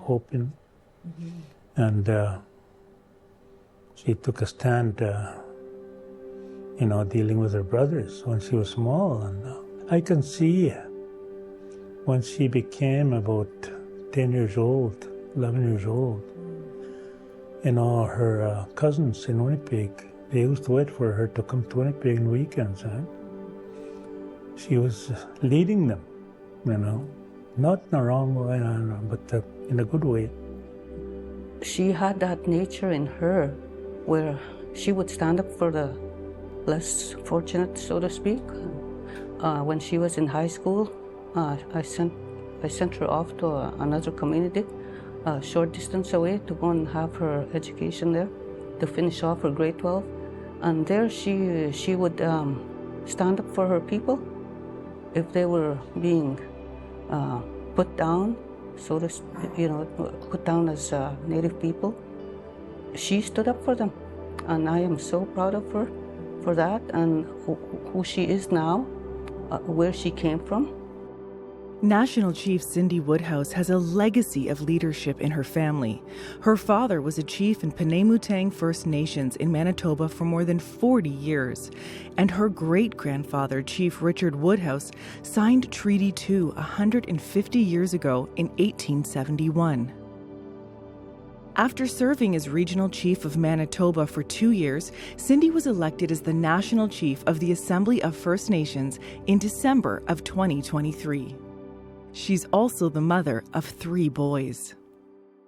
hoping. And she took a stand, dealing with her brothers when she was small. And I can see when she became about 10 years old, 11 years old, her cousins in Winnipeg, they used to wait for her to come to Winnipeg on weekends. She was leading them, not in the wrong way, but in a good way. She had that nature in her where she would stand up for the less fortunate, so to speak. When she was in high school, I sent her off to another community, a short distance away, to go and have her education there, to finish off her grade 12. And there she would stand up for her people if they were being put down, put down as Native people. She stood up for them, and I am so proud of her for that, and who she is now, where she came from. National Chief Cindy Woodhouse has a legacy of leadership in her family. Her father was a chief in Penamutang First Nations in Manitoba for more than 40 years, and her great-grandfather, Chief Richard Woodhouse, signed Treaty 2 150 years ago in 1871. After serving as Regional Chief of Manitoba for 2 years, Cindy was elected as the National Chief of the Assembly of First Nations in December of 2023. She's also the mother of 3 boys.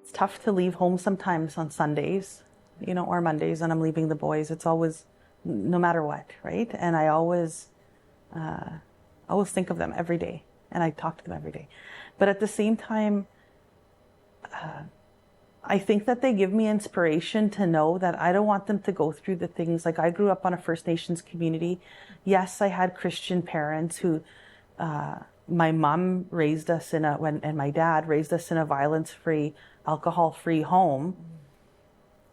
It's tough to leave home sometimes on Sundays, or Mondays, and I'm leaving the boys. It's always, no matter what, right? And I always think of them every day, and I talk to them every day. But at the same time, I think that they give me inspiration to know that I don't want them to go through the things. Like, I grew up on a First Nations community. Yes, I had Christian parents who, my mom raised us and my dad raised us in a violence-free, alcohol-free home.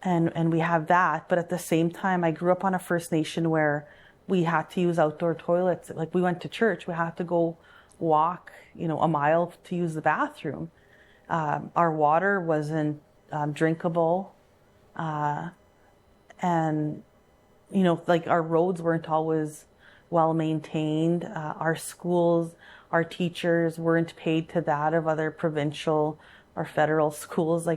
And we have that. But at the same time, I grew up on a First Nation where we had to use outdoor toilets. Like, we went to church, we had to go walk, a mile to use the bathroom. Our water wasn't drinkable. And, our roads weren't always well maintained. Our schools, our teachers weren't paid to that of other provincial or federal schools.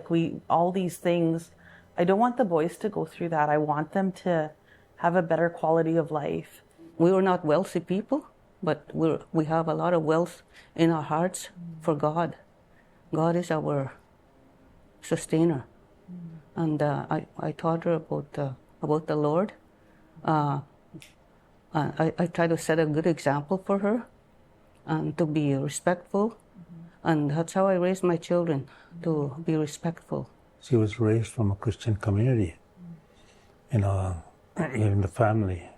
All these things, I don't want the boys to go through that. I want them to have a better quality of life. We were not wealthy people, but we have a lot of wealth in our hearts for God. God is our sustainer. And I taught her about the Lord. I try to set a good example for her and to be respectful. And that's how I raised my children, to be respectful. She was raised from a Christian community. Even the family,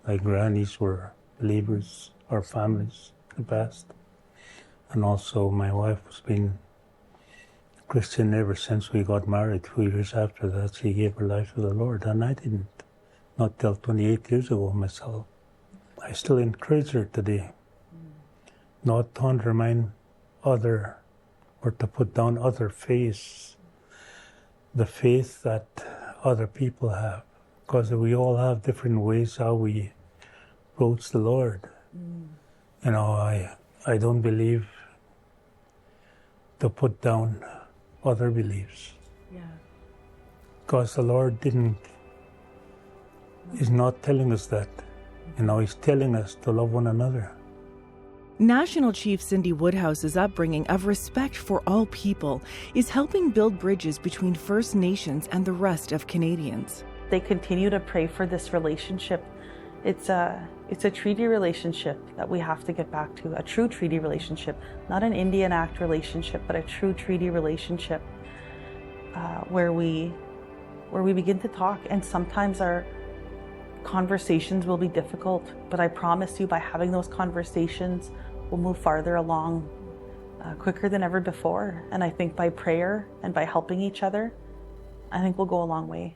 like grannies were believers, our families, the best. And also my wife has been Christian ever since we got married. 2 years after that, she gave her life to the Lord, and I didn't. Not till 28 years ago myself. I still encourage her today not to undermine other or to put down other faiths, the faith that other people have, because we all have different ways how we approach the Lord. I don't believe to put down other beliefs. Because the Lord is not telling us that. He's telling us to love one another. National Chief Cindy Woodhouse's upbringing of respect for all people is helping build bridges between First Nations and the rest of Canadians. They continue to pray for this relationship. It's a treaty relationship that we have to get back to, a true treaty relationship, not an Indian Act relationship, but a true treaty relationship where we begin to talk. And sometimes our conversations will be difficult, but I promise you, by having those conversations, we'll move farther along quicker than ever before. And I think by prayer and by helping each other, I think we'll go a long way.